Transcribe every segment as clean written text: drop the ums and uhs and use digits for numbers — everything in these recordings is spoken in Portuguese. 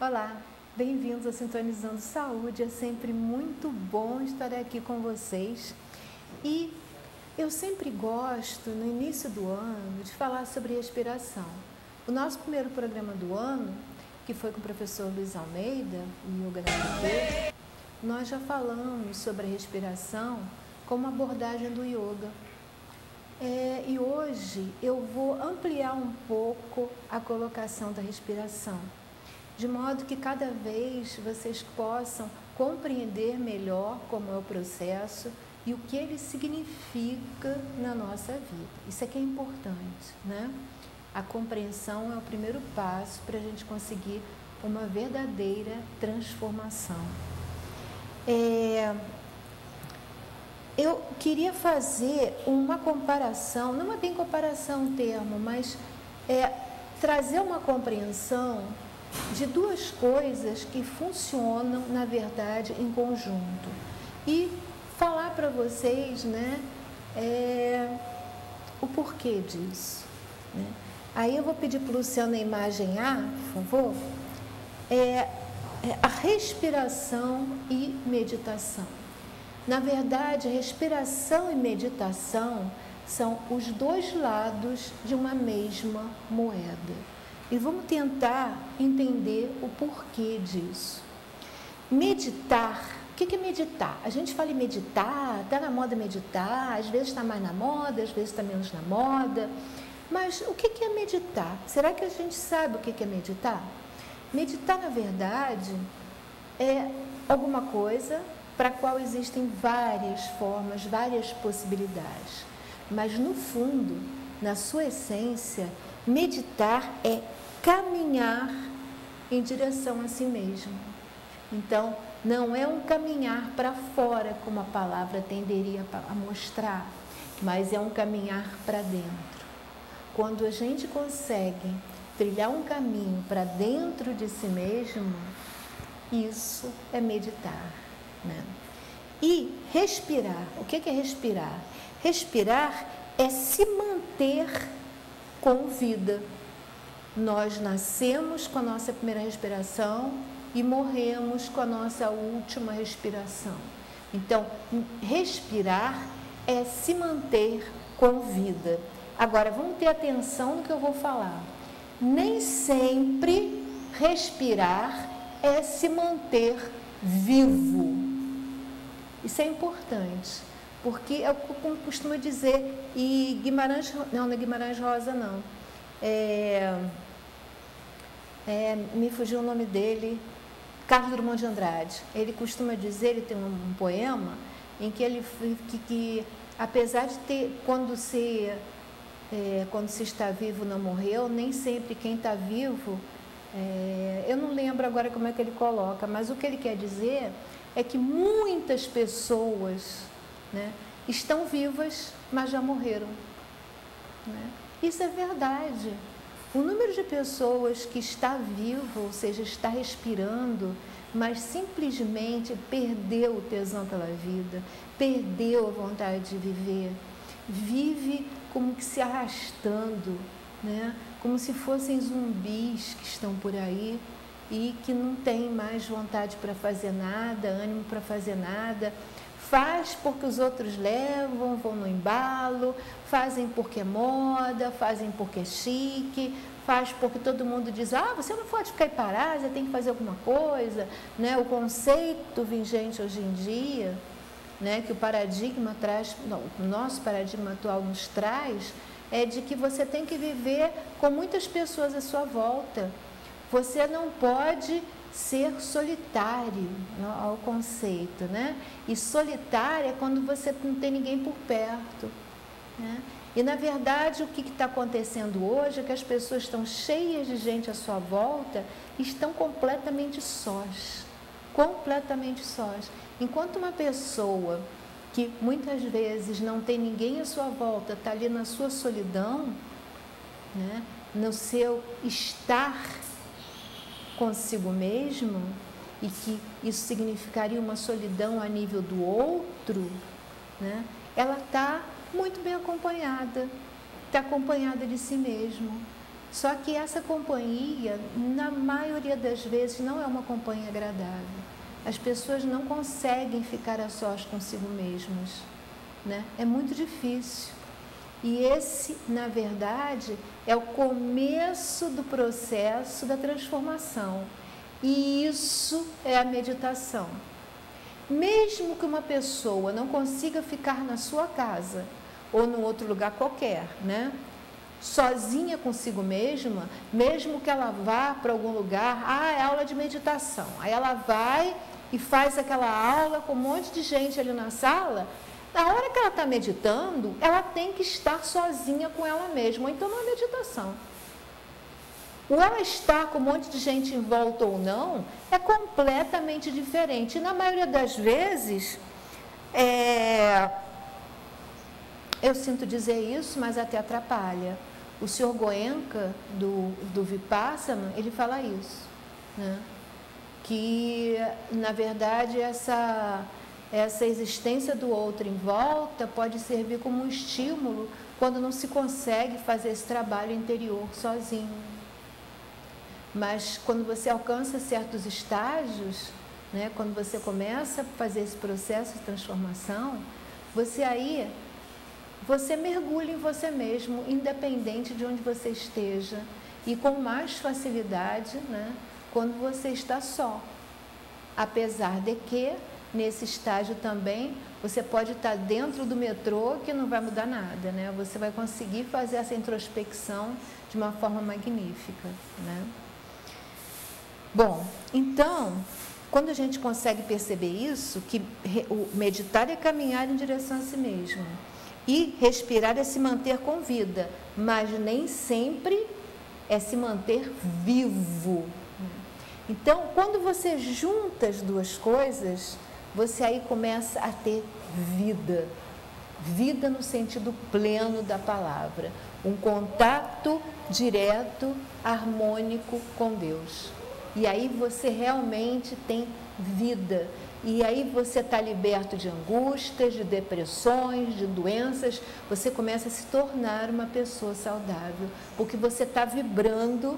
Olá, bem-vindos a Sintonizando Saúde. É sempre muito bom estar aqui com vocês. E eu sempre gosto, no início do ano, de falar sobre respiração. O nosso primeiro programa do ano, que foi com o professor Luiz Almeida, o Yoga da nós já falamos sobre a respiração como abordagem do yoga. E hoje eu vou ampliar um pouco a colocação da respiração, de modo que cada vez vocês possam compreender melhor como é o processo e o que ele significa na nossa vida. Isso aqui é importante, né? A compreensão é o primeiro passo para a gente conseguir uma verdadeira transformação. Eu queria fazer uma comparação, não é bem comparação o termo, mas trazer uma compreensão de duas coisas que funcionam, na verdade, em conjunto. E falar para vocês, né, o porquê disso. Né? Aí eu vou pedir para o Luciano a imagem A, por favor. A respiração e meditação. Na verdade, respiração e meditação são os dois lados de uma mesma moeda. E vamos tentar entender o porquê disso. Meditar. O que é meditar? A gente fala em meditar, está na moda meditar, às vezes está mais na moda, às vezes está menos na moda. Mas o que é meditar? Será que a gente sabe o que é meditar? Meditar, na verdade, é alguma coisa para a qual existem várias formas, várias possibilidades. Mas, no fundo, na sua essência, meditar é caminhar em direção a si mesmo. Então, não é um caminhar para fora, como a palavra tenderia a mostrar, mas é um caminhar para dentro. Quando a gente consegue trilhar um caminho para dentro de si mesmo, isso é meditar. Né? E respirar. O que é respirar? Respirar é se manter com vida. Nós nascemos com a nossa primeira respiração e morremos com a nossa última respiração. Então, respirar é se manter com vida. Agora, vamos ter atenção no que eu vou falar. Nem sempre respirar é se manter vivo. Isso é importante, porque eu costumo dizer, e Guimarães, não é Guimarães Rosa, não. Me fugiu o nome dele, Carlos Drummond de Andrade. Ele costuma dizer, ele tem um poema, em que ele que apesar de ter, quando se está vivo não morreu, nem sempre quem está vivo, eu não lembro agora como é que ele coloca, mas o que ele quer dizer é que muitas pessoas, né, estão vivas, mas já morreram. Né? Isso é verdade. O número de pessoas que está vivo, ou seja, está respirando, mas simplesmente perdeu o tesão pela vida, perdeu a vontade de viver, vive como que se arrastando, né? Como se fossem zumbis que estão por aí e que não tem mais vontade para fazer nada, ânimo para fazer nada, faz porque os outros levam, vão no embalo, fazem porque é moda, fazem porque é chique, faz porque todo mundo diz, você não pode ficar aí parado, você tem que fazer alguma coisa, né? O conceito vigente hoje em dia, né, que o paradigma traz, o nosso paradigma atual nos traz, é de que você tem que viver com muitas pessoas à sua volta. Você não pode ser solitário, ao conceito, né? E solitário é quando você não tem ninguém por perto, né? E, na verdade, o que está acontecendo hoje é que as pessoas estão cheias de gente à sua volta e estão completamente sós. Completamente sós. Enquanto uma pessoa que muitas vezes não tem ninguém à sua volta, está ali na sua solidão, né? No seu estar consigo mesmo, e que isso significaria uma solidão a nível do outro, né? Ela está muito bem acompanhada, está acompanhada de si mesmo. Só que essa companhia, na maioria das vezes, não é uma companhia agradável. As pessoas não conseguem ficar a sós consigo mesmas, né? É muito difícil. E esse, na verdade, é o começo do processo da transformação. E isso é a meditação. Mesmo que uma pessoa não consiga ficar na sua casa ou num outro lugar qualquer, né? Sozinha consigo mesma, mesmo que ela vá para algum lugar, é aula de meditação. Aí ela vai e faz aquela aula com um monte de gente ali na sala. Na hora que ela está meditando, ela tem que estar sozinha com ela mesma, ou então não é meditação. O ela estar com um monte de gente em volta ou não, é completamente diferente. E na maioria das vezes, eu sinto dizer isso, mas até atrapalha. O Sr. Goenka, do Vipassana, ele fala isso, né? Que, na verdade, essa existência do outro em volta pode servir como um estímulo quando não se consegue fazer esse trabalho interior sozinho. Mas quando você alcança certos estágios, né, quando você começa a fazer esse processo de transformação, você mergulha em você mesmo, independente de onde você esteja, e com mais facilidade, né, quando você está só. Apesar de que, nesse estágio também, você pode estar dentro do metrô, que não vai mudar nada, né? Você vai conseguir fazer essa introspecção de uma forma magnífica, né? Bom, então, quando a gente consegue perceber isso, que o meditar é caminhar em direção a si mesmo, e respirar é se manter com vida, mas nem sempre é se manter vivo. Então, quando você junta as duas coisas, você aí começa a ter vida. Vida no sentido pleno da palavra. Um contato direto, harmônico com Deus. E aí você realmente tem vida. E aí você está liberto de angústias, de depressões, de doenças. Você começa a se tornar uma pessoa saudável, porque você está vibrando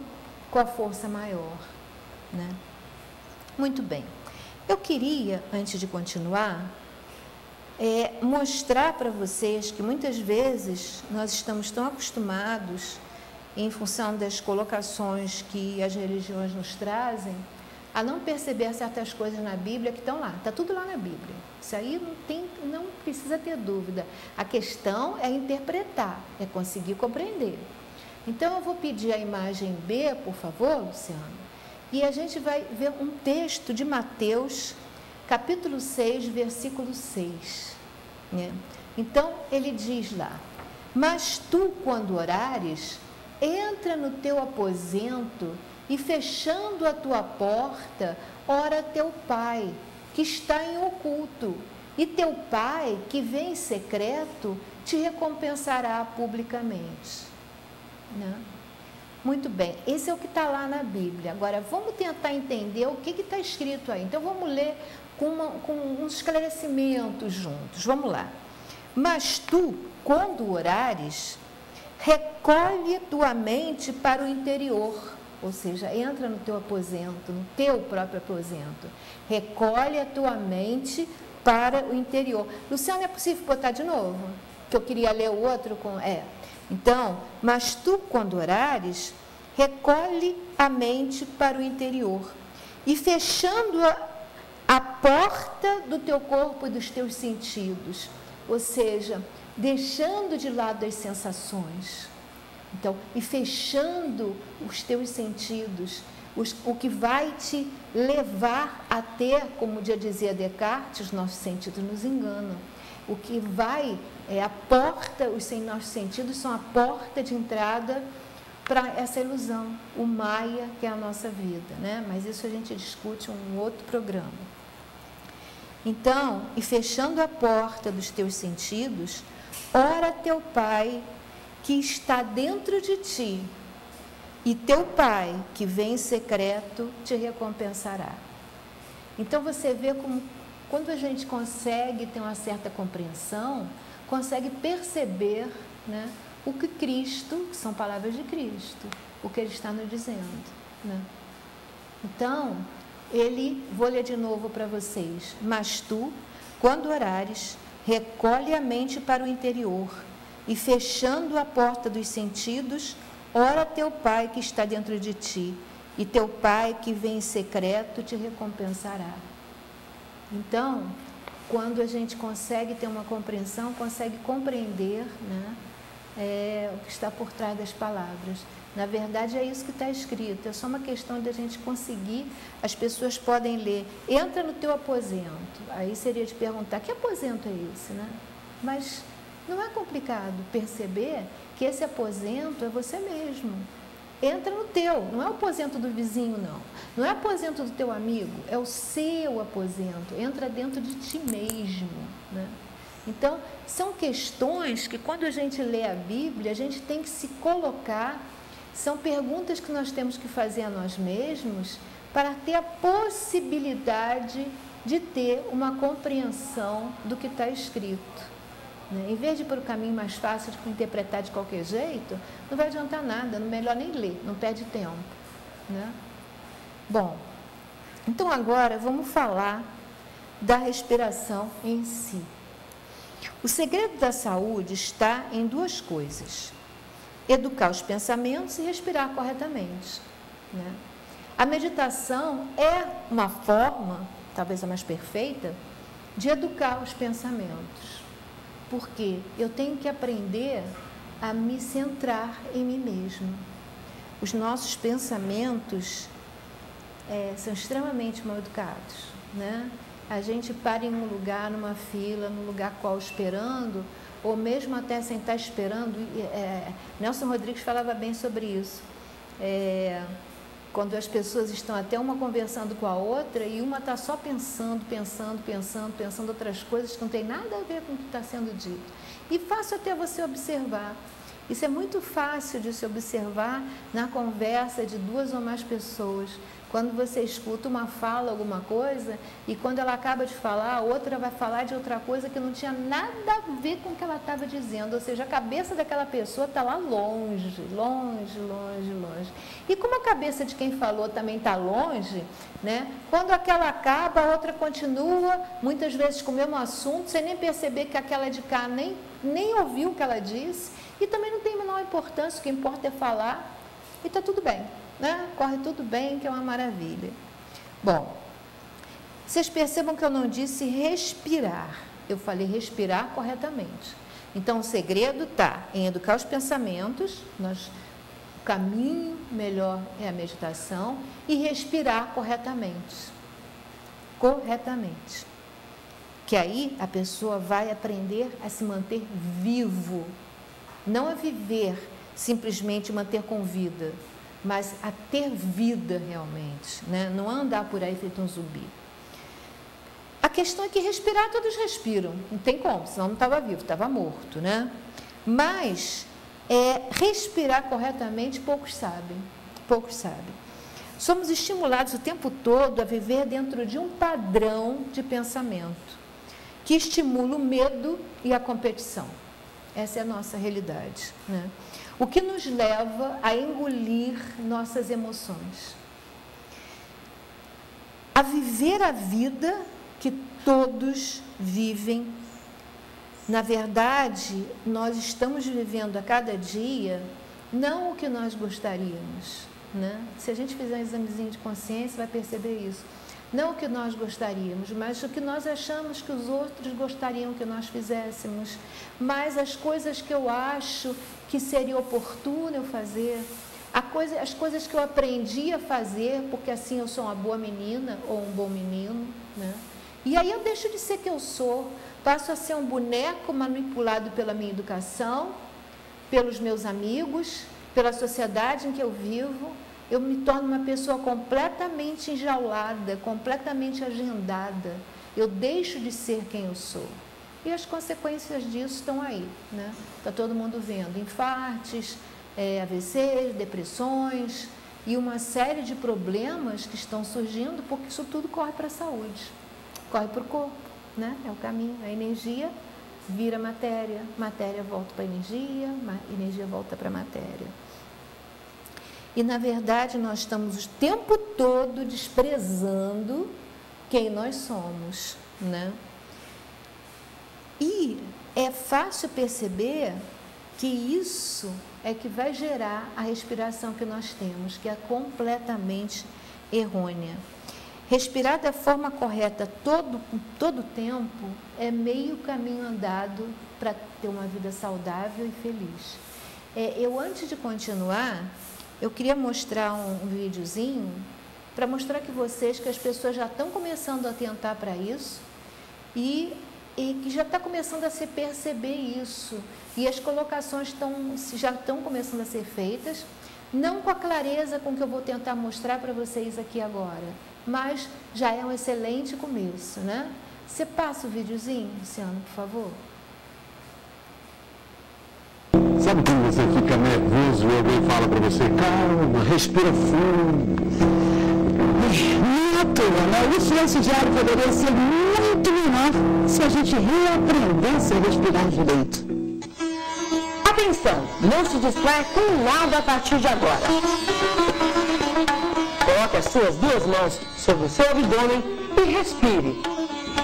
com a força maior, né? Muito bem. Eu queria, antes de continuar, mostrar para vocês que muitas vezes nós estamos tão acostumados, em função das colocações que as religiões nos trazem, a não perceber certas coisas na Bíblia que estão lá. Está tudo lá na Bíblia. Isso aí não precisa ter dúvida. A questão é interpretar, é conseguir compreender. Então, eu vou pedir a imagem B, por favor, Luciano, e a gente vai ver um texto de Mateus, capítulo 6, versículo 6. Né? Então, ele diz lá: mas tu, quando orares, entra no teu aposento e, fechando a tua porta, ora a teu Pai, que está em oculto, e teu Pai, que vem em secreto, te recompensará publicamente. Né? Muito bem, esse é o que está lá na Bíblia. Agora, vamos tentar entender o que está escrito aí. Então, vamos ler com uns esclarecimentos juntos. Vamos lá. Mas tu, quando orares, recolhe tua mente para o interior, ou seja, entra no teu aposento, no teu próprio aposento. Recolhe a tua mente para o interior. Luciano, é possível botar de novo? Que eu queria ler o outro com... Então, mas tu, quando orares, recolhe a mente para o interior e, fechando a porta do teu corpo e dos teus sentidos, ou seja, deixando de lado as sensações, então, e fechando os teus sentidos, o que vai te levar a ter, como já dizia Descartes, os nossos sentidos nos enganam. O que vai, a porta, os nossos sentidos são a porta de entrada para essa ilusão, o Maya, que é a nossa vida, né? Mas isso a gente discute em um outro programa. Então, e fechando a porta dos teus sentidos, ora teu Pai que está dentro de ti, e teu Pai que vem em secreto te recompensará. Então, você vê como, quando a gente consegue ter uma certa compreensão, consegue perceber, né, o que Cristo, que são palavras de Cristo, o que ele está nos dizendo, né? Então, vou ler de novo para vocês. Mas tu, quando orares, recolhe a mente para o interior e, fechando a porta dos sentidos, ora a teu Pai que está dentro de ti, e teu Pai que vem em secreto te recompensará. Então, quando a gente consegue ter uma compreensão, consegue compreender, né, o que está por trás das palavras. Na verdade, é isso que está escrito, é só uma questão de a gente conseguir, as pessoas podem ler, entra no teu aposento, aí seria de perguntar, que aposento é esse, né? Mas não é complicado perceber que esse aposento é você mesmo. Entra no teu, não é o aposento do vizinho, não. Não é o aposento do teu amigo, é o seu aposento, entra dentro de ti mesmo, né? Então, são questões que quando a gente lê a Bíblia, a gente tem que se colocar, são perguntas que nós temos que fazer a nós mesmos para ter a possibilidade de ter uma compreensão do que está escrito, né? Em vez de ir para o caminho mais fácil de interpretar de qualquer jeito, não vai adiantar nada, melhor nem ler, não perde tempo, né? Bom, então agora vamos falar da respiração em si. O segredo da saúde está em duas coisas: educar os pensamentos e respirar corretamente, né? A meditação é uma forma, talvez a mais perfeita, de educar os pensamentos, porque eu tenho que aprender a me centrar em mim mesmo. Os nossos pensamentos são extremamente mal educados, né? A gente para em um lugar, numa fila, num lugar qual esperando, ou mesmo até sem estar esperando. Nelson Rodrigues falava bem sobre isso. Quando as pessoas estão até uma conversando com a outra e uma está só pensando outras coisas que não tem nada a ver com o que está sendo dito. E fácil até você observar. Isso é muito fácil de se observar na conversa de duas ou mais pessoas. Quando você escuta uma fala, alguma coisa, e quando ela acaba de falar, a outra vai falar de outra coisa que não tinha nada a ver com o que ela estava dizendo. Ou seja, a cabeça daquela pessoa está lá longe. E como a cabeça de quem falou também está longe, né? Quando aquela acaba, a outra continua, muitas vezes com o mesmo assunto, sem nem perceber que aquela de cá nem ouviu o que ela disse, e também não tem a menor importância, o que importa é falar, e está tudo bem, né? Corre tudo bem, que é uma maravilha. Bom, vocês percebam que eu não disse respirar, eu falei respirar corretamente. Então, o segredo está em educar os pensamentos, o caminho melhor é a meditação, e respirar corretamente. Que aí a pessoa vai aprender a se manter vivo, não a viver, simplesmente manter com vida, mas a ter vida realmente, né? Não andar por aí feito um zumbi. A questão é que respirar todos respiram, não tem como, senão não estava vivo, estava morto, né? Mas respirar corretamente poucos sabem. Somos estimulados o tempo todo a viver dentro de um padrão de pensamento que estimula o medo e a competição. Essa é a nossa realidade, né? O que nos leva a engolir nossas emoções, a viver a vida que todos vivem. Na verdade, nós estamos vivendo a cada dia não o que nós gostaríamos, né? Se a gente fizer um examezinho de consciência, vai perceber isso. Não o que nós gostaríamos, mas o que nós achamos que os outros gostariam que nós fizéssemos. Mas as coisas que eu acho que seria oportuno eu fazer, as coisas que eu aprendi a fazer, porque assim eu sou uma boa menina ou um bom menino, né? E aí eu deixo de ser quem eu sou, passo a ser um boneco manipulado pela minha educação, pelos meus amigos, pela sociedade em que eu vivo. Eu me torno uma pessoa completamente enjaulada, completamente agendada. Eu deixo de ser quem eu sou. E as consequências disso estão aí, né? Está todo mundo vendo infartes, AVCs, depressões e uma série de problemas que estão surgindo, porque isso tudo corre para a saúde, corre para o corpo, né? É o caminho, a energia vira matéria, matéria volta para energia, energia volta para matéria. E, na verdade, nós estamos o tempo todo desprezando quem nós somos, né? E é fácil perceber que isso é que vai gerar a respiração que nós temos, que é completamente errônea. Respirar da forma correta todo o tempo é meio caminho andado para ter uma vida saudável e feliz. Antes de continuar, eu queria mostrar um videozinho para mostrar que as pessoas já estão começando a atentar para isso e que já está começando a se perceber isso. E as colocações já estão começando a ser feitas, não com a clareza com que eu vou tentar mostrar para vocês aqui agora, mas já é um excelente começo, né? Você passa o videozinho, Luciano, por favor? Sabe quando você fica nervoso e alguém fala para você, calma, respira fundo? Né? O silêncio diário poderia ser muito menor se a gente reaprendesse a respirar direito. Atenção, não se distraia com nada a partir de agora. Coloque as suas duas mãos sobre o seu abdômen e respire.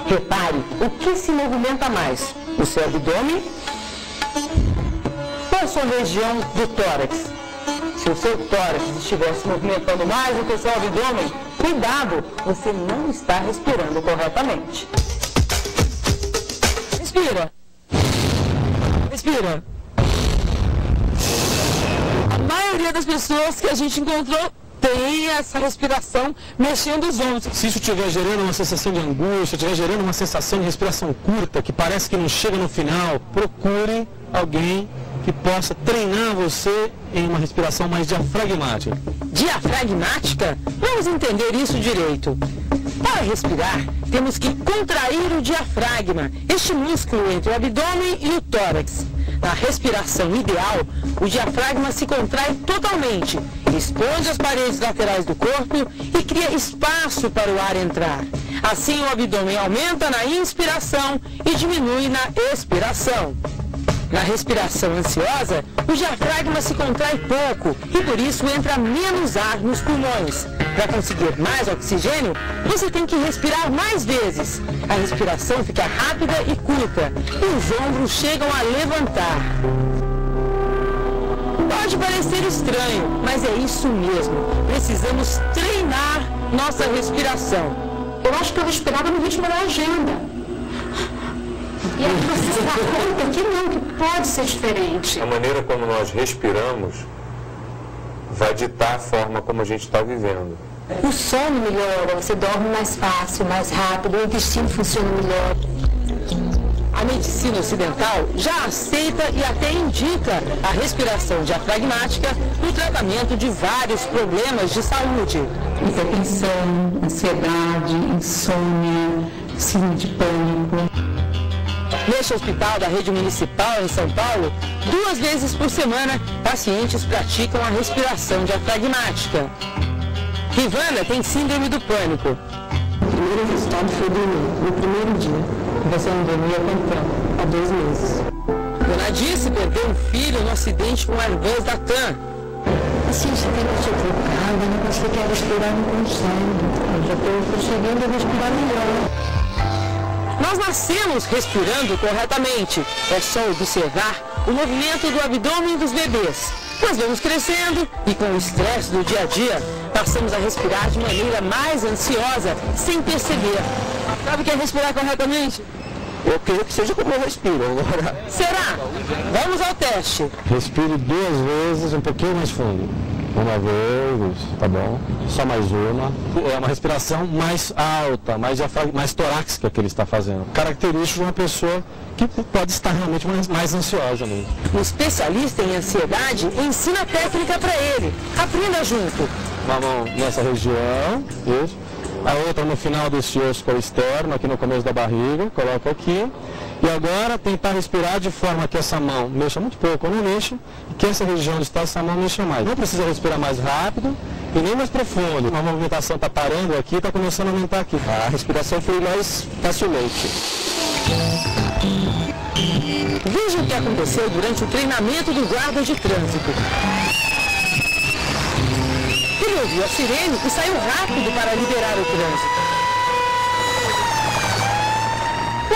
Repare o que se movimenta mais, o seu abdômen ou a sua região do tórax. Se o seu tórax estiver se movimentando mais do que o seu abdômen, cuidado, você não está respirando corretamente. Respira. Respira. A maioria das pessoas que a gente encontrou tem essa respiração mexendo os ombros. Se isso estiver gerando uma sensação de angústia, estiver gerando uma sensação de respiração curta, que parece que não chega no final, procure alguém que possa treinar você em uma respiração mais diafragmática. Diafragmática? Vamos entender isso direito. Para respirar, temos que contrair o diafragma, este músculo entre o abdômen e o tórax. Na respiração ideal, o diafragma se contrai totalmente, expande as paredes laterais do corpo e cria espaço para o ar entrar. Assim, o abdômen aumenta na inspiração e diminui na expiração. Na respiração ansiosa, o diafragma se contrai pouco e por isso entra menos ar nos pulmões. Para conseguir mais oxigênio, você tem que respirar mais vezes. A respiração fica rápida e curta e os ombros chegam a levantar. Pode parecer estranho, mas é isso mesmo. Precisamos treinar nossa respiração. Eu acho que eu respirava no ritmo da agenda. E aí você se dá conta que não, que pode ser diferente. A maneira como nós respiramos vai ditar a forma como a gente está vivendo. O sono melhora, você dorme mais fácil, mais rápido, o intestino funciona melhor. A medicina ocidental já aceita e até indica a respiração diafragmática no tratamento de vários problemas de saúde. Hipertensão, ansiedade, insônia, síndrome de pânico. Neste hospital da rede municipal em São Paulo, 2 vezes por semana, pacientes praticam a respiração diafragmática. Rivana tem síndrome do pânico. O primeiro resultado foi no primeiro dia. Você não dormia quanto? Há 2 meses. Dona Dice perdeu um filho no acidente com a Airbus da TAM. Assim, você tem que se equivocada, não consegue respirar, não consegue. Eu já estou conseguindo respirar melhor. Nós nascemos respirando corretamente. É só observar o movimento do abdômen dos bebês. Nós vamos crescendo e com o estresse do dia a dia, passamos a respirar de maneira mais ansiosa, sem perceber. Sabe o que é respirar corretamente? Eu creio que seja como eu respiro agora. Será? Vamos ao teste. Respire 2 vezes, um pouquinho mais fundo. 1 vez, tá bom. Só mais uma. É uma respiração mais alta, mais torácica que ele está fazendo. Característico de uma pessoa que pode estar realmente mais ansiosa mesmo. O especialista em ansiedade ensina a técnica para ele. Aprenda junto. Uma mão nessa região, isso. A outra no final desse osso externo, aqui no começo da barriga, coloca aqui. E agora tentar respirar de forma que essa mão mexa muito pouco ou não mexa, e que essa região onde está essa mão mexa mais. Não precisa respirar mais rápido e nem mais profundo. A movimentação está parando aqui, está começando a aumentar aqui. A respiração flui mais facilmente. Veja o que aconteceu durante o treinamento do guarda de trânsito. Ele ouviu a sirene e saiu rápido para liberar o trânsito.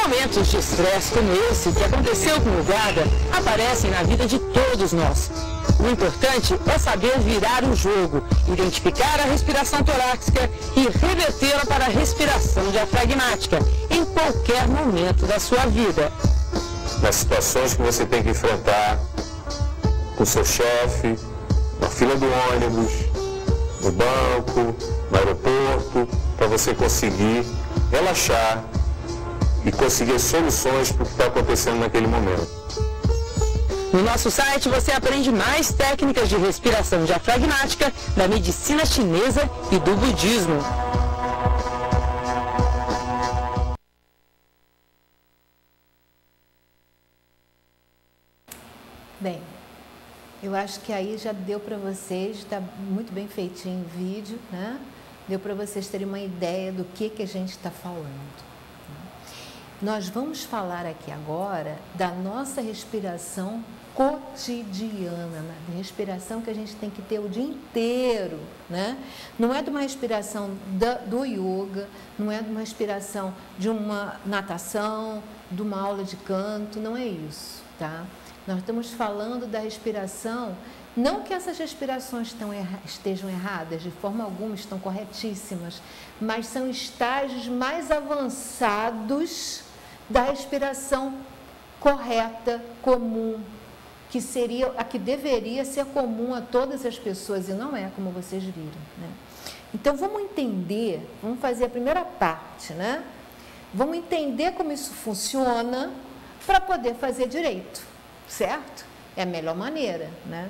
Momentos de estresse como esse que aconteceu com o guarda aparecem na vida de todos nós. O importante é saber virar o jogo, identificar a respiração torácica e revertê-la para a respiração diafragmática em qualquer momento da sua vida. Nas situações que você tem que enfrentar com seu chefe, na fila do ônibus, no banco, no aeroporto, para você conseguir relaxar e conseguir soluções para o que está acontecendo naquele momento. No nosso site você aprende mais técnicas de respiração diafragmática da medicina chinesa e do budismo. Bem, eu acho que aí já deu para vocês, está muito bem feitinho o vídeo, né? Deu para vocês terem uma ideia do que a gente está falando. Nós vamos falar aqui agora da nossa respiração cotidiana, né? Respiração que a gente tem que ter o dia inteiro, né? Não é de uma respiração do yoga, não é de uma respiração de uma natação, de uma aula de canto, não é isso, tá? Nós estamos falando da respiração, não que essas respirações estejam erradas, de forma alguma estão corretíssimas, mas são estágios mais avançados da respiração correta, comum, que seria a que deveria ser comum a todas as pessoas e não é, como vocês viram, né? Então vamos entender, vamos fazer a primeira parte, né? Vamos entender como isso funciona para poder fazer direito, certo? É a melhor maneira, né?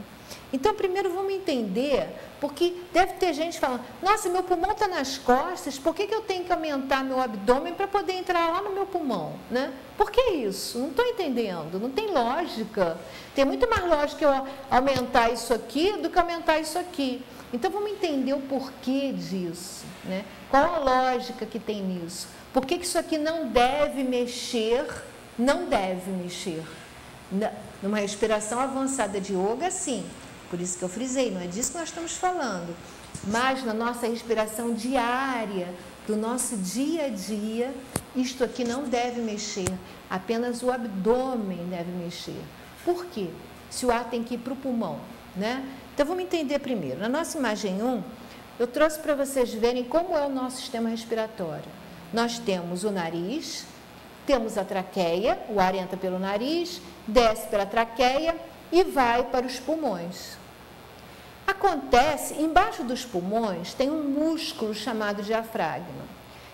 Então primeiro vamos entender, porque deve ter gente falando, nossa, meu pulmão está nas costas, por que eu tenho que aumentar meu abdômen para poder entrar lá no meu pulmão, né? Por que isso? Não estou entendendo, não tem lógica. Tem muito mais lógica eu aumentar isso aqui do que aumentar isso aqui. Então vamos entender o porquê disso, né? Qual a lógica que tem nisso? Por que isso aqui não deve mexer, não deve mexer? Numa respiração avançada de yoga, sim. Por isso que eu frisei, não é disso que nós estamos falando. Mas na nossa respiração diária, do nosso dia a dia, isto aqui não deve mexer. Apenas o abdômen deve mexer. Por quê? Se o ar tem que ir para o pulmão, né? Então vamos entender primeiro. Na nossa imagem 1, eu trouxe para vocês verem como é o nosso sistema respiratório. Nós temos o nariz, temos a traqueia, o ar entra pelo nariz, desce pela traqueia e vai para os pulmões. Acontece, embaixo dos pulmões tem um músculo chamado diafragma.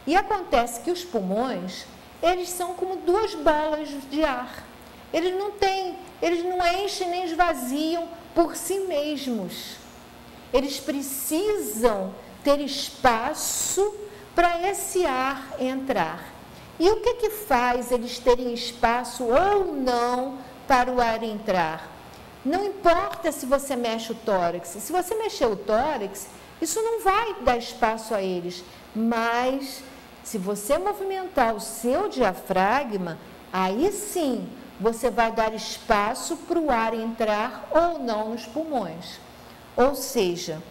E acontece que os pulmões, eles são como duas bolas de ar. Eles não enchem nem esvaziam por si mesmos. Eles precisam ter espaço para esse ar entrar. E o que faz eles terem espaço ou não para o ar entrar? Não importa se você mexe o tórax. Se você mexer o tórax, isso não vai dar espaço a eles. Mas, se você movimentar o seu diafragma, aí sim, você vai dar espaço para o ar entrar ou não nos pulmões. Ou seja,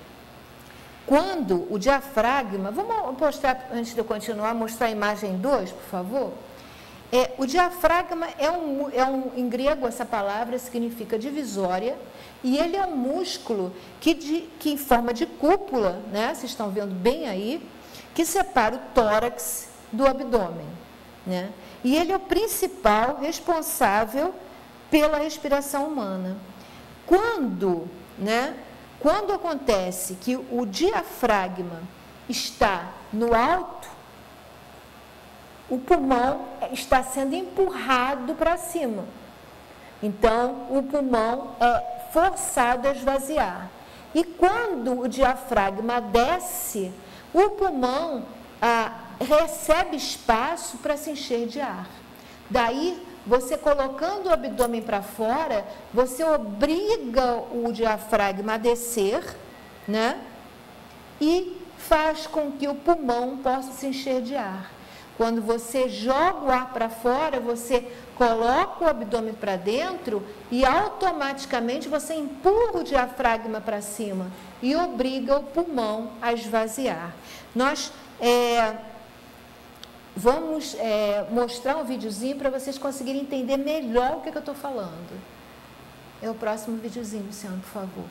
quando o diafragma... Vamos mostrar, antes de eu continuar, mostrar a imagem 2, por favor? O diafragma em grego essa palavra significa divisória, e ele é um músculo que em forma de cúpula, né, vocês estão vendo bem aí, que separa o tórax do abdômen, né? E ele é o principal responsável pela respiração humana. Quando acontece que o diafragma está no alto, o pulmão está sendo empurrado para cima. Então, o pulmão é forçado a esvaziar. E quando o diafragma desce, o pulmão recebe espaço para se encher de ar. Daí, você colocando o abdômen para fora, você obriga o diafragma a descer, né? E faz com que o pulmão possa se encher de ar. Quando você joga o ar para fora, você coloca o abdômen para dentro e automaticamente você empurra o diafragma para cima e obriga o pulmão a esvaziar. Nós vamos mostrar um videozinho para vocês conseguirem entender melhor o que eu estou falando. É o próximo videozinho, Luciano, por favor.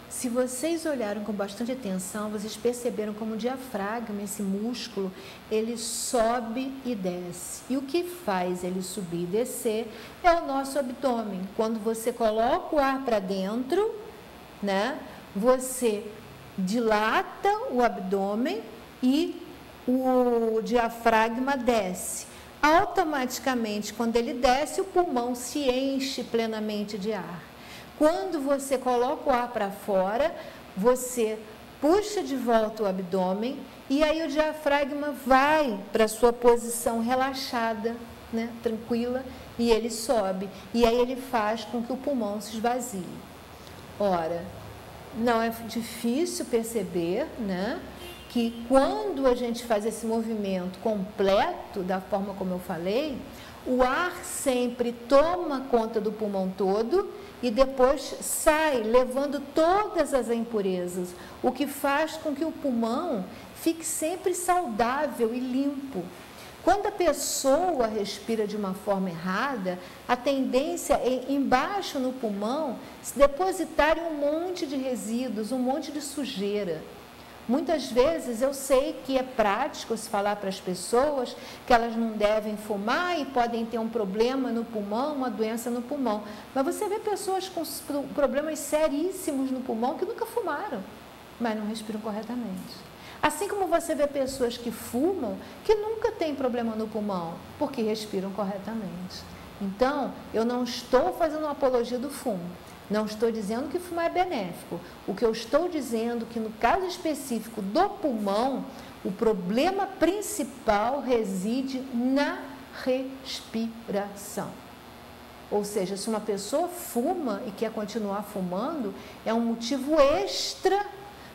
Se vocês olharam com bastante atenção, vocês perceberam como o diafragma, esse músculo, ele sobe e desce. E o que faz ele subir e descer é o nosso abdômen. Quando você coloca o ar para dentro, né, você dilata o abdômen e o diafragma desce. Automaticamente, quando ele desce, o pulmão se enche plenamente de ar. Quando você coloca o ar para fora, você puxa de volta o abdômen e aí o diafragma vai para a sua posição relaxada, né, tranquila, e ele sobe. E aí ele faz com que o pulmão se esvazie. Ora, não é difícil perceber, né, que quando a gente faz esse movimento completo, da forma como eu falei, o ar sempre toma conta do pulmão todo e depois sai, levando todas as impurezas, o que faz com que o pulmão fique sempre saudável e limpo. Quando a pessoa respira de uma forma errada, a tendência é, embaixo no pulmão, se depositarem um monte de resíduos, um monte de sujeira. Muitas vezes eu sei que é prático se falar para as pessoas que elas não devem fumar e podem ter um problema no pulmão, uma doença no pulmão. Mas você vê pessoas com problemas seríssimos no pulmão que nunca fumaram, mas não respiram corretamente. Assim como você vê pessoas que fumam que nunca têm problema no pulmão, porque respiram corretamente. Então, eu não estou fazendo uma apologia do fumo. Não estou dizendo que fumar é benéfico. O que eu estou dizendo é que no caso específico do pulmão, o problema principal reside na respiração. Ou seja, se uma pessoa fuma e quer continuar fumando, é um motivo extra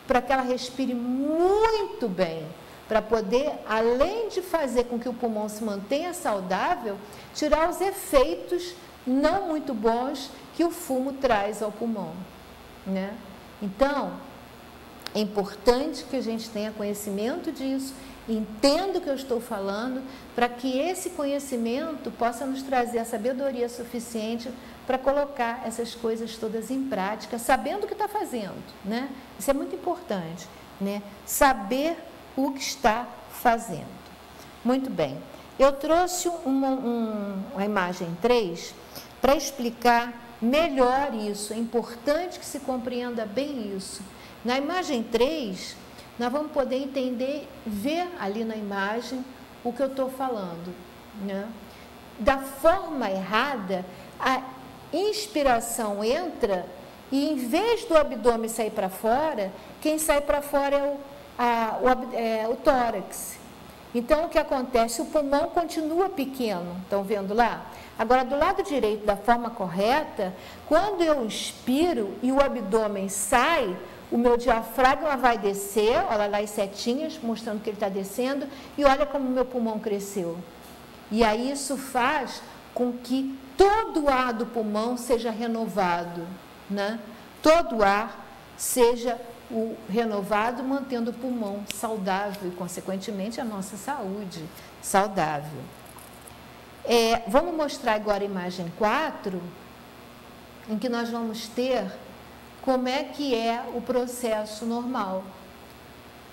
para que ela respire muito bem, para poder, além de fazer com que o pulmão se mantenha saudável, tirar os efeitos não muito bons que o fumo traz ao pulmão, né? Então, é importante que a gente tenha conhecimento disso, entenda o que eu estou falando, para que esse conhecimento possa nos trazer a sabedoria suficiente para colocar essas coisas todas em prática, sabendo o que está fazendo, né? Isso é muito importante, né? Saber o que está fazendo. Muito bem. Eu trouxe uma imagem 3 para explicar melhor isso. É importante que se compreenda bem isso. Na imagem 3, nós vamos poder entender, ver ali na imagem o que eu estou falando, né? Da forma errada, a inspiração entra e, em vez do abdômen sair para fora, quem sai para fora é o tórax. Então, o que acontece? O pulmão continua pequeno, estão vendo lá? Agora, do lado direito, da forma correta, quando eu inspiro e o abdômen sai, o meu diafragma vai descer, olha lá as setinhas mostrando que ele está descendo, e olha como o meu pulmão cresceu. E aí isso faz com que todo o ar do pulmão seja renovado, né? Todo o ar seja renovado, mantendo o pulmão saudável e, consequentemente, a nossa saúde saudável. Vamos mostrar agora a imagem 4, em que nós vamos ter como é que é o processo normal.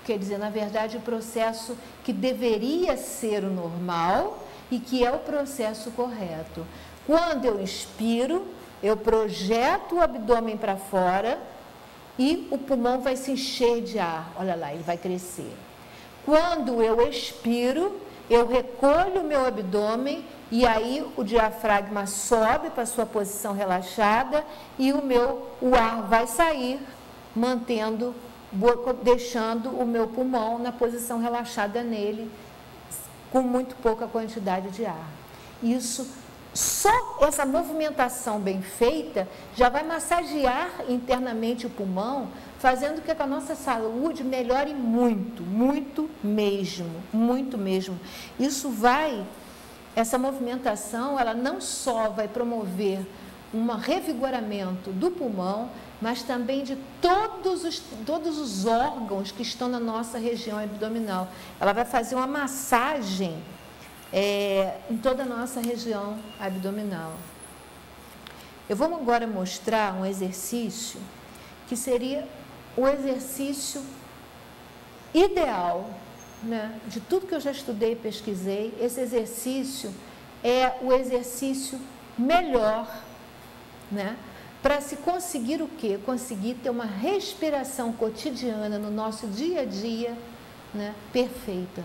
Quer dizer, na verdade, o processo que deveria ser o normal e que é o processo correto. Quando eu inspiro, eu projeto o abdômen para fora e o pulmão vai se encher de ar. Olha lá, ele vai crescer. Quando eu expiro, eu recolho o meu abdômen e aí o diafragma sobe para a sua posição relaxada e o ar vai sair, deixando o meu pulmão na posição relaxada nele, com muito pouca quantidade de ar. Só essa movimentação bem feita já vai massagear internamente o pulmão, fazendo com que a nossa saúde melhore muito, muito mesmo. Essa movimentação, ela não só vai promover um revigoramento do pulmão, mas também de todos os órgãos que estão na nossa região abdominal. Ela vai fazer uma massagem em toda a nossa região abdominal. Eu vou agora mostrar um exercício que seria o exercício ideal, né? De tudo que eu já estudei e pesquisei. Esse exercício é o exercício melhor, né? Para se conseguir o quê? Conseguir ter uma respiração cotidiana no nosso dia a dia, né? Perfeita.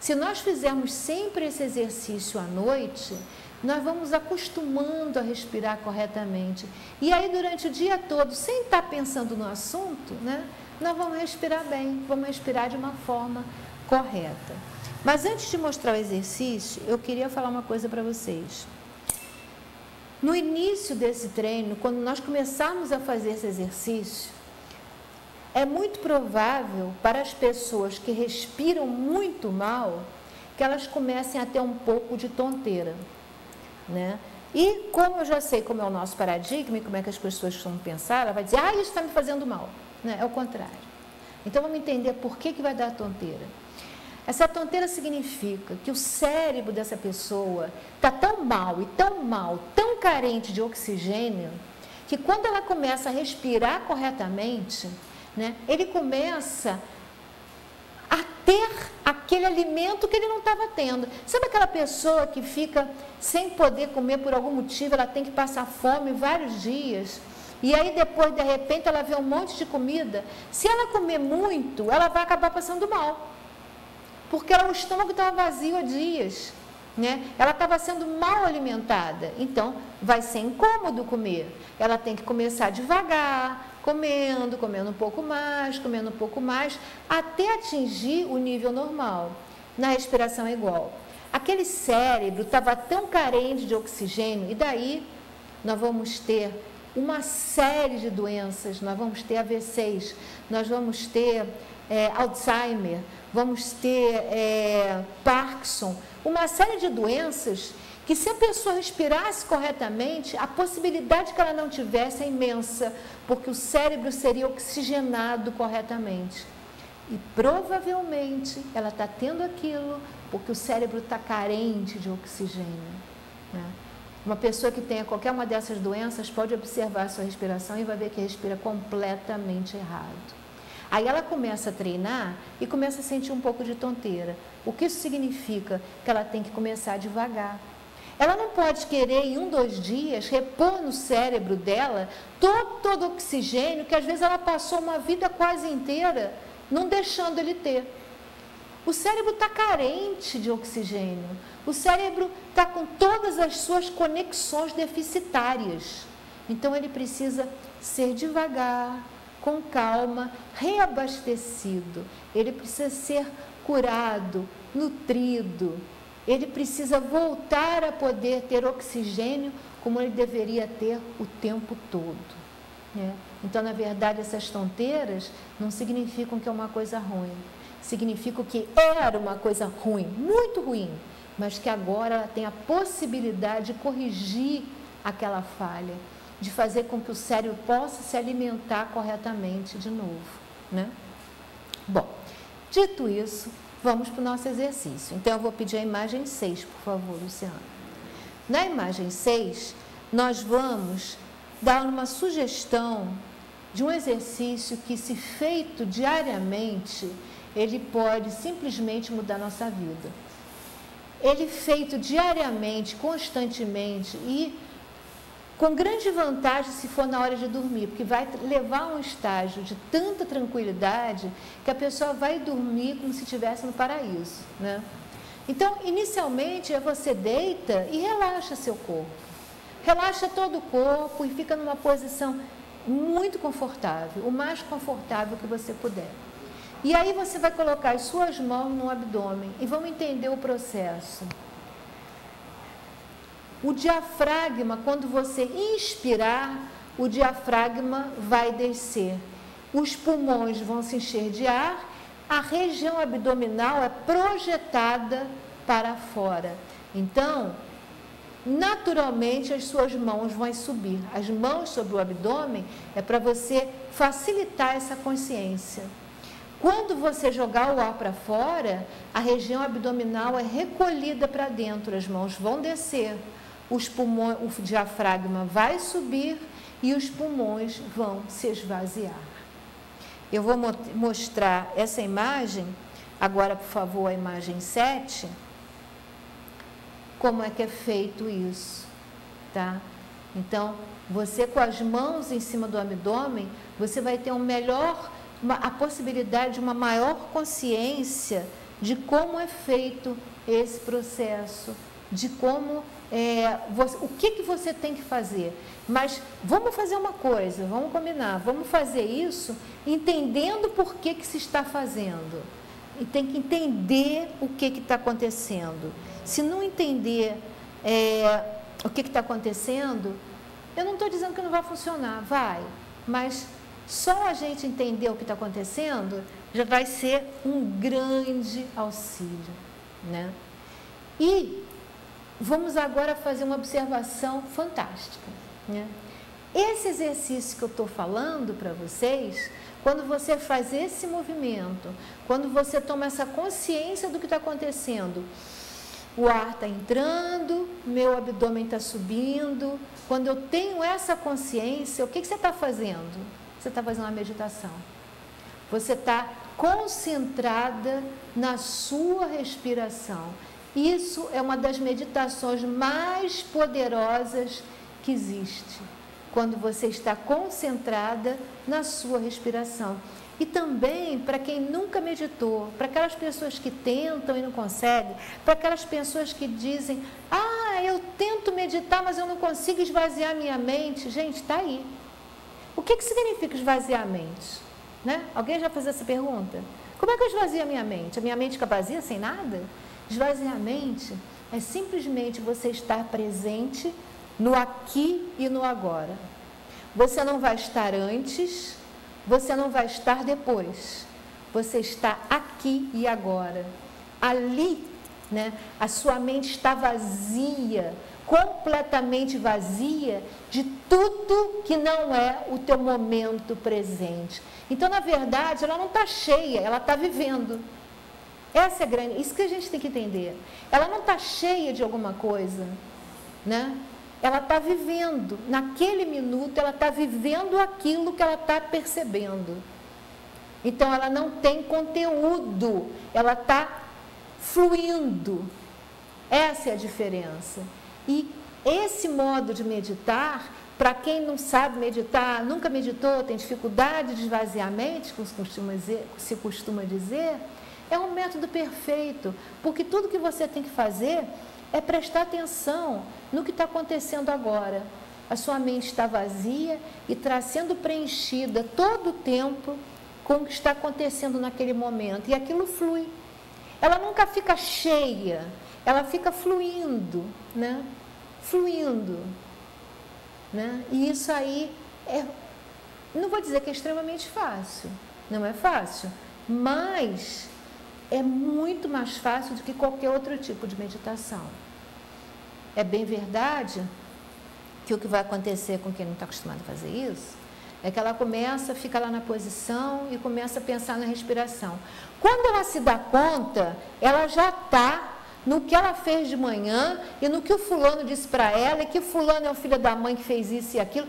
Se nós fizermos sempre esse exercício à noite, nós vamos acostumando a respirar corretamente. E aí, durante o dia todo, sem estar pensando no assunto, né, nós vamos respirar bem, vamos respirar de uma forma correta. Mas antes de mostrar o exercício, eu queria falar uma coisa para vocês. No início desse treino, quando nós começarmos a fazer esse exercício, é muito provável para as pessoas que respiram muito mal, que elas comecem a ter um pouco de tonteira, né? E como eu já sei como é o nosso paradigma e como é que as pessoas costumam pensar, ela vai dizer, isso está me fazendo mal, né? É o contrário. Então vamos entender por que vai dar tonteira. Essa tonteira significa que o cérebro dessa pessoa está tão mal, tão carente de oxigênio, que quando ela começa a respirar corretamente, né, ele começa a ter aquele alimento que ele não estava tendo. Sabe aquela pessoa que fica sem poder comer por algum motivo, ela tem que passar fome vários dias, e aí depois, de repente, ela vê um monte de comida. Se ela comer muito, ela vai acabar passando mal, porque o estômago estava vazio há dias, né? Ela estava sendo mal alimentada, então vai ser incômodo comer. Ela tem que começar devagar, comendo um pouco mais, até atingir o nível normal. Na respiração é igual. Aquele cérebro estava tão carente de oxigênio, e daí nós vamos ter uma série de doenças, nós vamos ter AVCs, nós vamos ter Alzheimer, vamos ter Parkinson, uma série de doenças que, se a pessoa respirasse corretamente, a possibilidade que ela não tivesse é imensa, porque o cérebro seria oxigenado corretamente. E provavelmente ela está tendo aquilo porque o cérebro está carente de oxigênio, né? Uma pessoa que tenha qualquer uma dessas doenças pode observar a sua respiração e vai ver que respira completamente errado. Aí ela começa a treinar e começa a sentir um pouco de tonteira. O que isso significa? Que ela tem que começar devagar. Ela não pode querer, em 1, 2 dias, repor no cérebro dela todo o oxigênio que às vezes ela passou uma vida quase inteira não deixando ele ter. O cérebro está carente de oxigênio. O cérebro está com todas as suas conexões deficitárias. Então ele precisa ser devagar, com calma, reabastecido. Ele precisa ser curado, nutrido. Ele precisa voltar a poder ter oxigênio como ele deveria ter o tempo todo. né? Então, na verdade, essas tonteiras não significam que é uma coisa ruim. Significam que era uma coisa ruim, muito ruim, mas que agora ela tem a possibilidade de corrigir aquela falha, de fazer com que o cérebro possa se alimentar corretamente de novo, né? Bom, dito isso, vamos para o nosso exercício. Então, eu vou pedir a imagem 6, por favor, Luciana. Na imagem 6, nós vamos dar uma sugestão de um exercício que, se feito diariamente, ele pode simplesmente mudar a nossa vida. Ele feito diariamente, constantemente e com grande vantagem se for na hora de dormir, porque vai levar a um estágio de tanta tranquilidade que a pessoa vai dormir como se estivesse no paraíso, né? Então, inicialmente, você deita e relaxa seu corpo. Relaxa todo o corpo e fica numa posição muito confortável, o mais confortável que você puder. E aí você vai colocar as suas mãos no abdômen e vamos entender o processo. O diafragma, quando você inspirar, o diafragma vai descer. Os pulmões vão se encher de ar, a região abdominal é projetada para fora. Então, naturalmente, as suas mãos vão subir. As mãos sobre o abdômen é para você facilitar essa consciência. Quando você jogar o ar para fora, a região abdominal é recolhida para dentro, as mãos vão descer. Os pulmões, o diafragma vai subir e os pulmões vão se esvaziar. Eu vou mostrar essa imagem, agora, por favor, a imagem 7, como é que é feito isso, tá? Então, você com as mãos em cima do abdômen, você vai ter a possibilidade de uma maior consciência de como é feito esse processo, de como o que você tem que fazer. Mas vamos fazer uma coisa, vamos combinar, vamos fazer isso entendendo por que se está fazendo. E tem que entender o que está acontecendo. Se não entender o que está acontecendo, eu não estou dizendo que não vai funcionar, vai, mas só a gente entender o que está acontecendo já vai ser um grande auxílio, né? E vamos agora fazer uma observação fantástica, né? Esse exercício que eu estou falando para vocês, quando você faz esse movimento, quando você toma essa consciência do que está acontecendo, o ar está entrando, meu abdômen está subindo, quando eu tenho essa consciência, o que você está fazendo? Você está fazendo uma meditação. Você está concentrada na sua respiração. Isso é uma das meditações mais poderosas que existe, quando você está concentrada na sua respiração. E também, para quem nunca meditou, para aquelas pessoas que tentam e não conseguem, para aquelas pessoas que dizem, eu tento meditar, mas eu não consigo esvaziar minha mente. Gente, está aí. O que significa esvaziar a mente? Né? Alguém já fez essa pergunta? Como é que eu esvazio a minha mente? A minha mente fica vazia, sem nada? Esvaziar a mente é simplesmente você estar presente no aqui e no agora. Você não vai estar antes, você não vai estar depois. Você está aqui e agora. Ali, né, a sua mente está vazia, completamente vazia de tudo que não é o teu momento presente. Então, na verdade, ela não está cheia, ela está vivendo. Essa é grande, isso que a gente tem que entender. Ela não está cheia de alguma coisa, né? Ela está vivendo, naquele minuto, ela está vivendo aquilo que ela está percebendo. Então, ela não tem conteúdo, ela está fluindo. Essa é a diferença. E esse modo de meditar, para quem não sabe meditar, nunca meditou, tem dificuldade de esvaziar a mente, como se costuma dizer, é um método perfeito, porque tudo que você tem que fazer é prestar atenção no que está acontecendo agora. A sua mente está vazia e está sendo preenchida todo o tempo com o que está acontecendo naquele momento. E aquilo flui. Ela nunca fica cheia, ela fica fluindo, né? Fluindo. Né? E isso aí Não vou dizer que é extremamente fácil, não é fácil, mas é muito mais fácil do que qualquer outro tipo de meditação. É bem verdade que o que vai acontecer com quem não está acostumado a fazer isso é que ela começa, fica lá na posição e começa a pensar na respiração. Quando ela se dá conta, ela já está no que ela fez de manhã e no que o fulano disse para ela, e que fulano é o filho da mãe que fez isso e aquilo.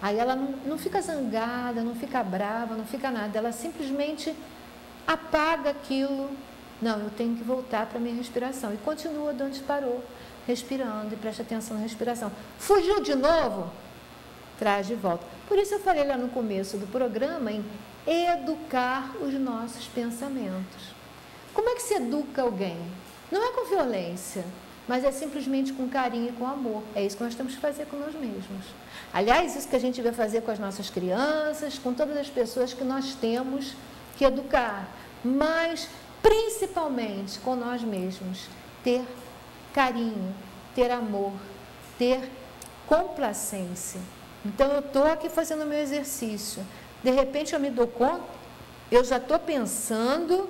Aí ela não fica zangada, não fica brava, não fica nada. Ela simplesmente apaga aquilo. Não, eu tenho que voltar para a minha respiração. E continua de onde parou, respirando, e presta atenção na respiração. Fugiu de novo? Traz de volta. Por isso eu falei lá no começo do programa em educar os nossos pensamentos. Como é que se educa alguém? Não é com violência, mas é simplesmente com carinho e com amor. É isso que nós temos que fazer com nós mesmos. Aliás, isso que a gente vai fazer com as nossas crianças, com todas as pessoas que nós temos que educar, mas principalmente com nós mesmos. Ter carinho, ter amor, ter complacência. Então, eu estou aqui fazendo o meu exercício. De repente, eu me dou conta, eu já estou pensando,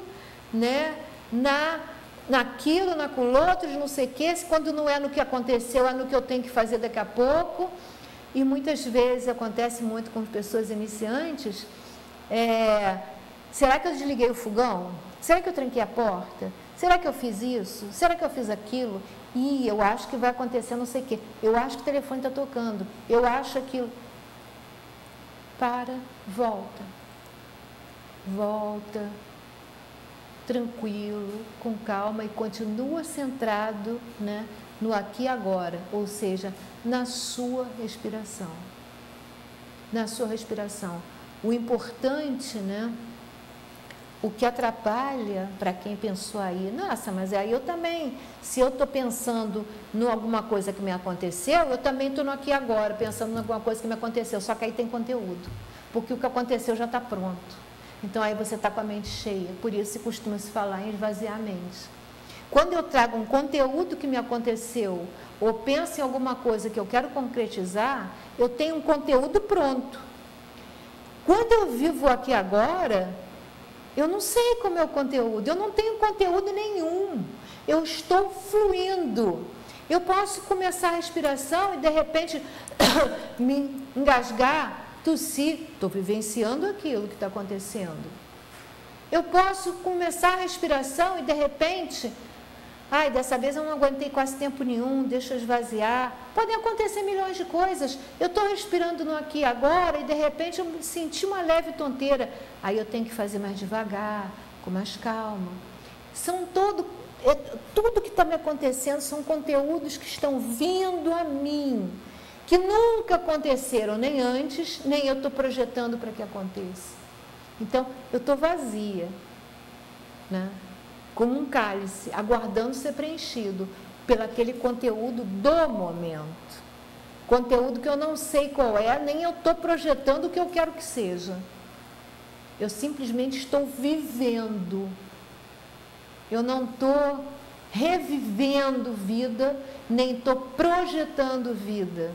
né, naquilo, naquilo outro, não sei o quê, quando não é no que aconteceu, é no que eu tenho que fazer daqui a pouco. E muitas vezes acontece muito com pessoas iniciantes, será que eu desliguei o fogão? Será que eu tranquei a porta? Será que eu fiz isso? Será que eu fiz aquilo? E eu acho que vai acontecer não sei o quê. Eu acho que o telefone está tocando. Eu acho aquilo. Para, volta. Volta. Tranquilo, com calma e continua centrado, né, no aqui e agora, ou seja, na sua respiração. Na sua respiração. O importante, né, o que atrapalha para quem pensou aí, nossa, mas aí eu também, se eu estou pensando em alguma coisa que me aconteceu, eu também estou no aqui e agora, pensando em alguma coisa que me aconteceu, só que aí tem conteúdo, porque o que aconteceu já está pronto. Então, aí você está com a mente cheia. Por isso, se costuma se falar em esvaziar a mente. Quando eu trago um conteúdo que me aconteceu, ou penso em alguma coisa que eu quero concretizar, eu tenho um conteúdo pronto. Quando eu vivo aqui agora, eu não sei como é o conteúdo. Eu não tenho conteúdo nenhum. Eu estou fluindo. Eu posso começar a respiração e, de repente, me engasgar, tossir, estou vivenciando aquilo que está acontecendo. Eu posso começar a respiração e, de repente, dessa vez eu não aguentei quase tempo nenhum, deixa eu esvaziar. Podem acontecer milhões de coisas. Eu estou respirando no aqui e agora e, de repente, eu senti uma leve tonteira. Aí eu tenho que fazer mais devagar, com mais calma. Tudo que está me acontecendo são conteúdos que estão vindo a mim, que nunca aconteceram, nem antes, nem eu estou projetando para que aconteça. Então, eu estou vazia, né? Como um cálice, aguardando ser preenchido pelo aquele conteúdo do momento. Conteúdo que eu não sei qual é, nem eu estou projetando o que eu quero que seja. Eu simplesmente estou vivendo. Eu não estou revivendo vida, nem estou projetando vida.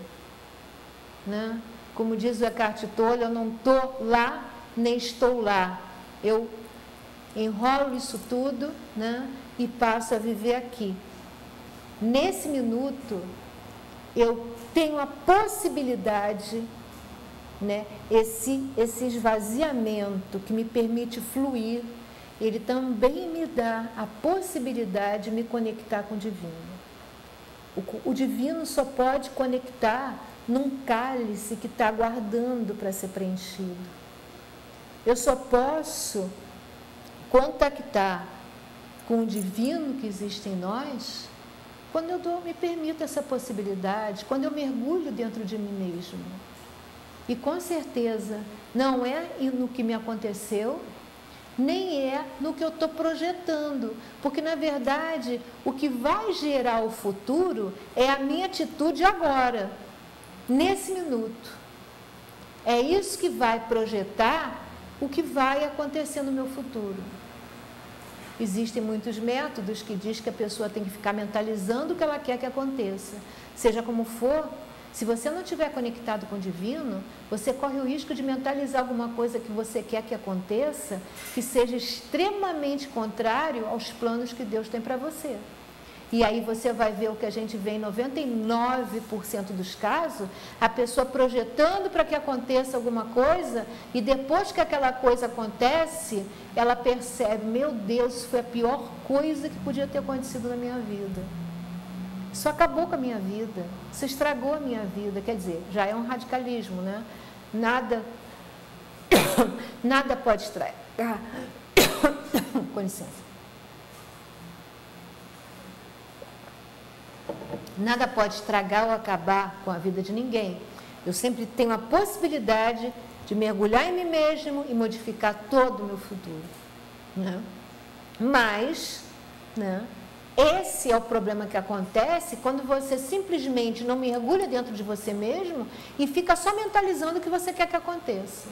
Né? Como diz o Eckhart Tolle, eu não estou lá, nem estou lá. Eu enrolo isso tudo, né? E passo a viver aqui. Nesse minuto, eu tenho a possibilidade, né? Esse esvaziamento que me permite fluir, ele também me dá a possibilidade de me conectar com o divino. O divino só pode conectar num cálice que está aguardando para ser preenchido. Eu só posso contactar com o divino que existe em nós quando eu me permito essa possibilidade, quando eu mergulho dentro de mim mesmo. E com certeza não é no que me aconteceu, nem é no que eu estou projetando, porque na verdade o que vai gerar o futuro é a minha atitude agora, nesse minuto. É isso que vai projetar o que vai acontecer no meu futuro. Existem muitos métodos que diz que a pessoa tem que ficar mentalizando o que ela quer que aconteça. Seja como for, Se você não estiver conectado com o divino, você corre o risco de mentalizar alguma coisa que você quer que aconteça, que seja extremamente contrário aos planos que Deus tem para você. E aí você vai ver o que a gente vê em 99% dos casos, a pessoa projetando para que aconteça alguma coisa, e depois que aquela coisa acontece, ela percebe, meu Deus, isso foi a pior coisa que podia ter acontecido na minha vida. Isso acabou com a minha vida, isso estragou a minha vida. Quer dizer, já é um radicalismo, né? Nada pode estragar. Com licença. Nada pode estragar ou acabar com a vida de ninguém. Eu sempre tenho a possibilidade de mergulhar em mim mesmo e modificar todo o meu futuro. Né? Mas, né, esse é o problema que acontece quando você simplesmente não mergulha dentro de você mesmo e fica só mentalizando o que você quer que aconteça.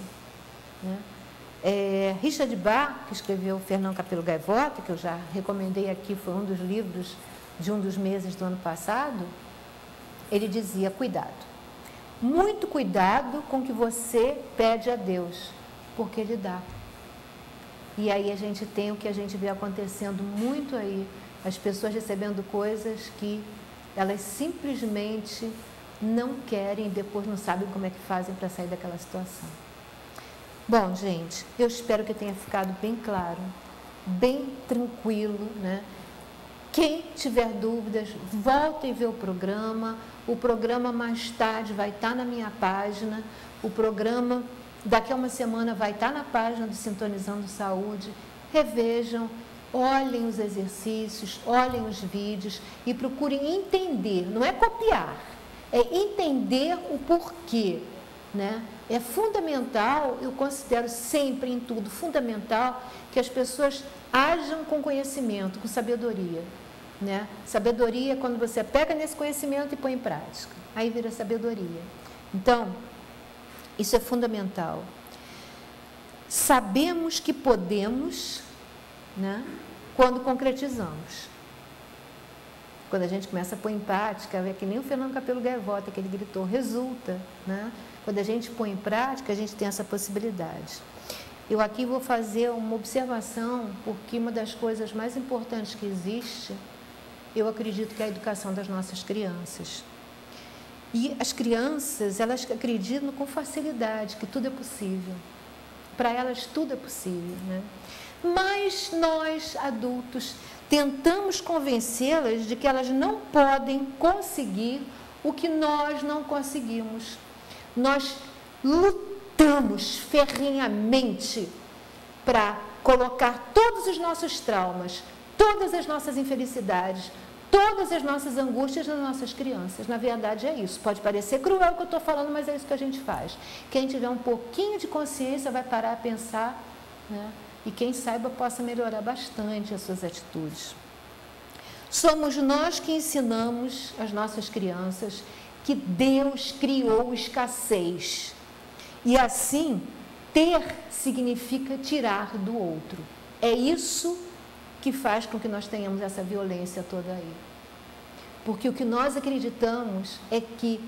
Né? Richard Bach, que escreveu Fernão Capelo Gaivota, que eu já recomendei aqui, foi um dos livros de um dos meses do ano passado, ele dizia, cuidado, muito cuidado com o que você pede a Deus, porque Ele dá. E aí a gente tem o que a gente vê acontecendo muito aí, as pessoas recebendo coisas que elas simplesmente não querem e depois não sabem como é que fazem para sair daquela situação. Bom, gente, eu espero que tenha ficado bem claro, bem tranquilo, né? Quem tiver dúvidas, volta e vê o programa. O programa mais tarde vai estar na minha página. O programa daqui a uma semana vai estar na página do Sintonizando Saúde. Revejam, olhem os exercícios, olhem os vídeos e procurem entender. Não é copiar, é entender o porquê, né? É fundamental, eu considero sempre em tudo fundamental, que as pessoas ajam com conhecimento, com sabedoria. Né? Sabedoria é quando você pega nesse conhecimento e põe em prática. Aí vira sabedoria. Então, isso é fundamental. Sabemos que podemos, né, quando concretizamos. Quando a gente começa a pôr em prática, é que nem o Fernão Capelo Gaivota, que ele gritou, resulta. Né? Quando a gente põe em prática, a gente tem essa possibilidade. Eu aqui vou fazer uma observação, porque uma das coisas mais importantes que existe, eu acredito que é a educação das nossas crianças. E as crianças, elas acreditam com facilidade que tudo é possível. Para elas tudo é possível, né? Mas nós, adultos, tentamos convencê-las de que elas não podem conseguir o que nós não conseguimos. Nós lutamos ferrenhamente para colocar todos os nossos traumas, todas as nossas infelicidades, todas as nossas angústias nas nossas crianças. Na verdade é isso. Pode parecer cruel o que eu estou falando, mas é isso que a gente faz. Quem tiver um pouquinho de consciência vai parar a pensar, né? E quem saiba possa melhorar bastante as suas atitudes. Somos nós que ensinamos as nossas crianças que Deus criou escassez. E assim, ter significa tirar do outro. É isso que faz com que nós tenhamos essa violência toda aí. Porque o que nós acreditamos é que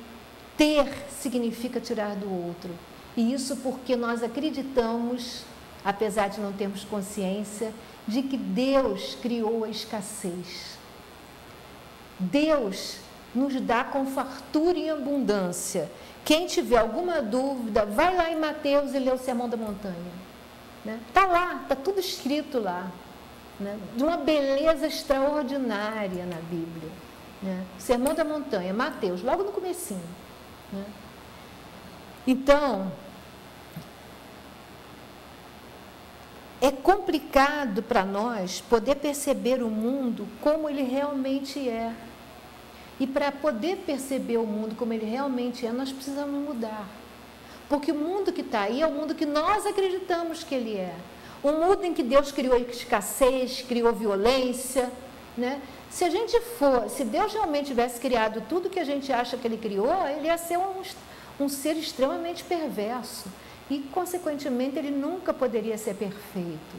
ter significa tirar do outro. E isso porque nós acreditamos, apesar de não termos consciência, de que Deus criou a escassez. Deus nos dá com fartura e abundância. Quem tiver alguma dúvida, vai lá em Mateus e lê o Sermão da Montanha. Está lá, está tudo escrito lá. Né? De uma beleza extraordinária na Bíblia. Né? Sermão da Montanha, Mateus, logo no comecinho. Né? Então, é complicado para nós poder perceber o mundo como ele realmente é. E para poder perceber o mundo como ele realmente é, nós precisamos mudar. Porque o mundo que está aí é o mundo que nós acreditamos que ele é. Um mundo em que Deus criou escassez, criou violência, né? Se Deus realmente tivesse criado tudo que a gente acha que Ele criou, Ele ia ser um ser extremamente perverso. E, consequentemente, Ele nunca poderia ser perfeito.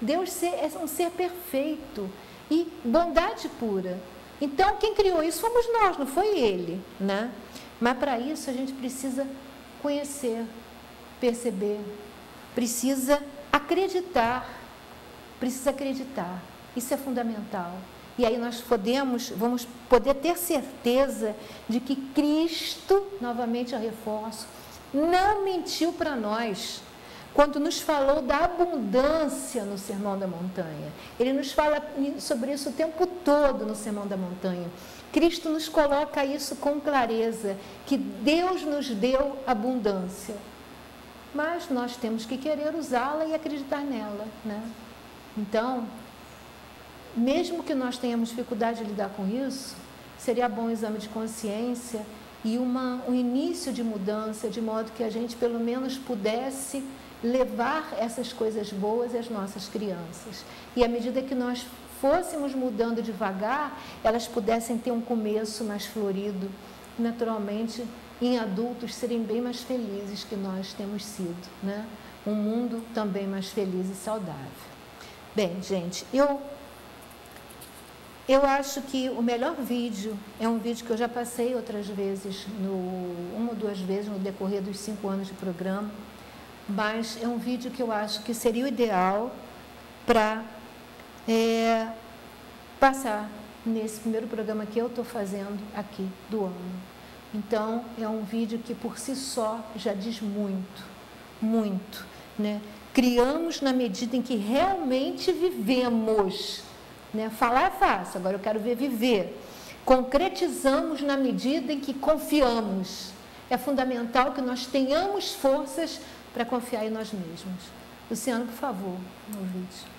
Deus é um ser perfeito e bondade pura. Então, quem criou isso fomos nós, não foi Ele, né? Mas para isso a gente precisa conhecer, perceber, precisa acreditar. Isso é fundamental. E aí nós vamos poder ter certeza de que Cristo, novamente eu reforço, não mentiu para nós quando nos falou da abundância no Sermão da Montanha. Ele nos fala sobre isso o tempo todo no Sermão da Montanha. Cristo nos coloca isso com clareza, que Deus nos deu abundância. Mas nós temos que querer usá-la e acreditar nela, né? Então, mesmo que nós tenhamos dificuldade de lidar com isso, seria bom um exame de consciência e um início de mudança, de modo que a gente pelo menos pudesse levar essas coisas boas às nossas crianças. E à medida que nós fôssemos mudando devagar, elas pudessem ter um começo mais florido, naturalmente, em adultos serem bem mais felizes que nós temos sido, né? Um mundo também mais feliz e saudável. Bem, gente, eu acho que o melhor vídeo é um vídeo que eu já passei outras vezes, uma ou duas vezes no decorrer dos 5 anos de programa, mas é um vídeo que eu acho que seria o ideal para passar nesse primeiro programa que eu estou fazendo aqui do ano. Então, é um vídeo que por si só já diz muito, muito, né? Criamos na medida em que realmente vivemos, né? Falar é fácil, agora eu quero ver viver. Concretizamos na medida em que confiamos. É fundamental que nós tenhamos forças para confiar em nós mesmos. Luciano, por favor, no vídeo.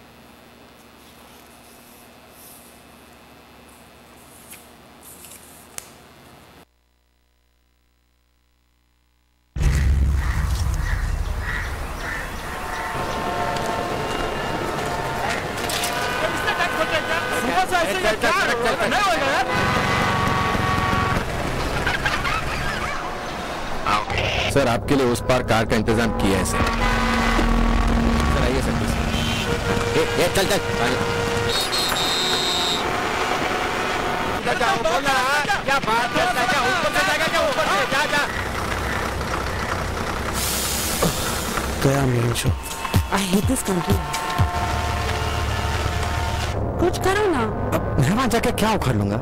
Sir आपके लिए उस पार कार का इंतजाम किया है सर आइए सर चल चल क्या बात है ऊपर से जाएगा क्या ऊपर से जा गया main show I hate this country. कुछ करो ना। अब मैं वहां जाके क्या उखाड़ लूंगा?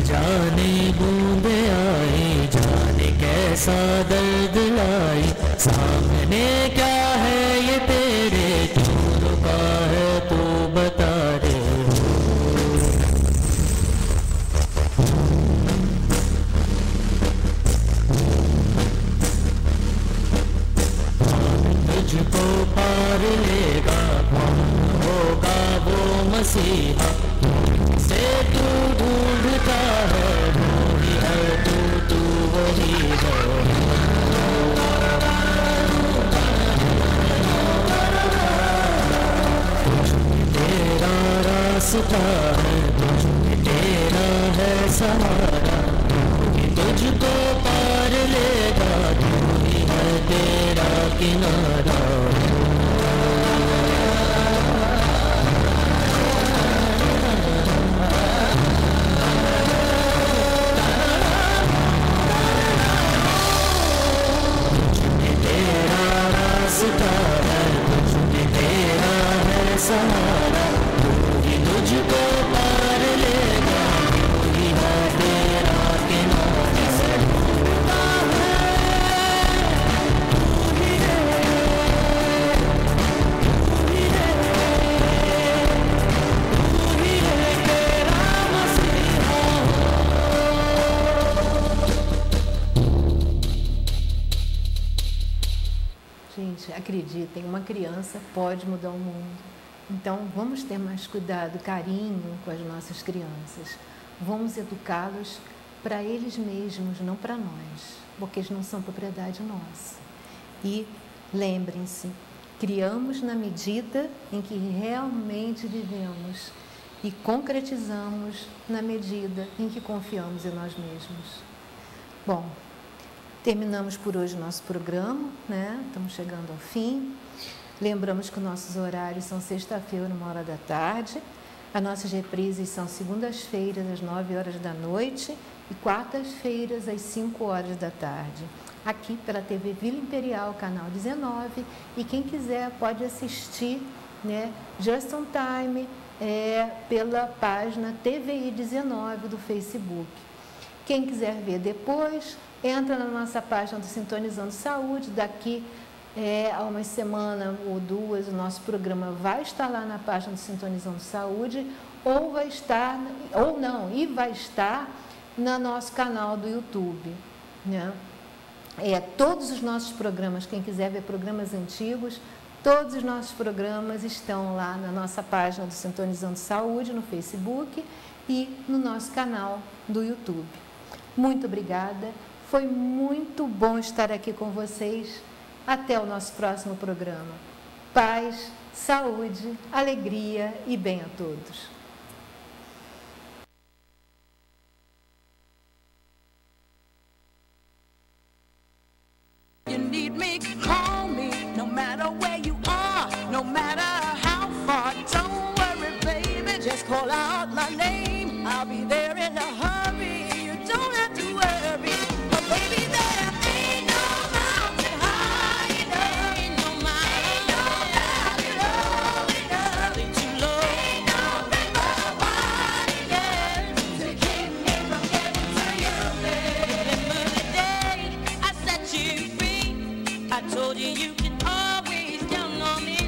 जाने बूंदे आई जाने कैसा दर्द लाई सामने क्या है ये तेरे क्यों रुका है तू बता दे तुझको पार लेगा होगा वो मसीहा से तू ढूंढता है वही है तू वही है तेरा रास्ता है तेरा है सहारा तुझको पार लेगा वही है तेरा किनारा सहारा तुझको पार लेगा वही है तेरा किनारा Gente, acreditem, uma criança pode mudar o mundo. Então, vamos ter mais cuidado, carinho com as nossas crianças. Vamos educá-los para eles mesmos, não para nós, porque eles não são propriedade nossa. E lembrem-se, criamos na medida em que realmente vivemos e concretizamos na medida em que confiamos em nós mesmos. Bom, terminamos por hoje o nosso programa, né? Estamos chegando ao fim. Lembramos que nossos horários são sexta-feira, 13h. As nossas reprises são segundas-feiras, às 21h, e quartas-feiras, às 5h. Aqui pela TV Vila Imperial, canal 19. E quem quiser pode assistir, né, Just on Time, pela página TVI 19 do Facebook. Quem quiser ver depois, entra na nossa página do Sintonizando Saúde. Daqui a uma semana ou duas, o nosso programa vai estar lá na página do Sintonizando Saúde, ou vai estar no nosso canal do YouTube, né? Todos os nossos programas, quem quiser ver programas antigos, todos os nossos programas estão lá na nossa página do Sintonizando Saúde, no Facebook e no nosso canal do YouTube. Muito obrigada, foi muito bom estar aqui com vocês. Até o nosso próximo programa. Paz, saúde, alegria e bem a todos. You need me, call me, no matter where you are, no matter how far. Don't worry, baby, just call out my name. I'll be there in a hurry. You don't have to worry, but baby, there ain't no mountain high enough, ain't no valley low enough, too low, ain't no river wide enough to keep me from getting to you, baby. Remember the day I set you free. I told you you can always count on me.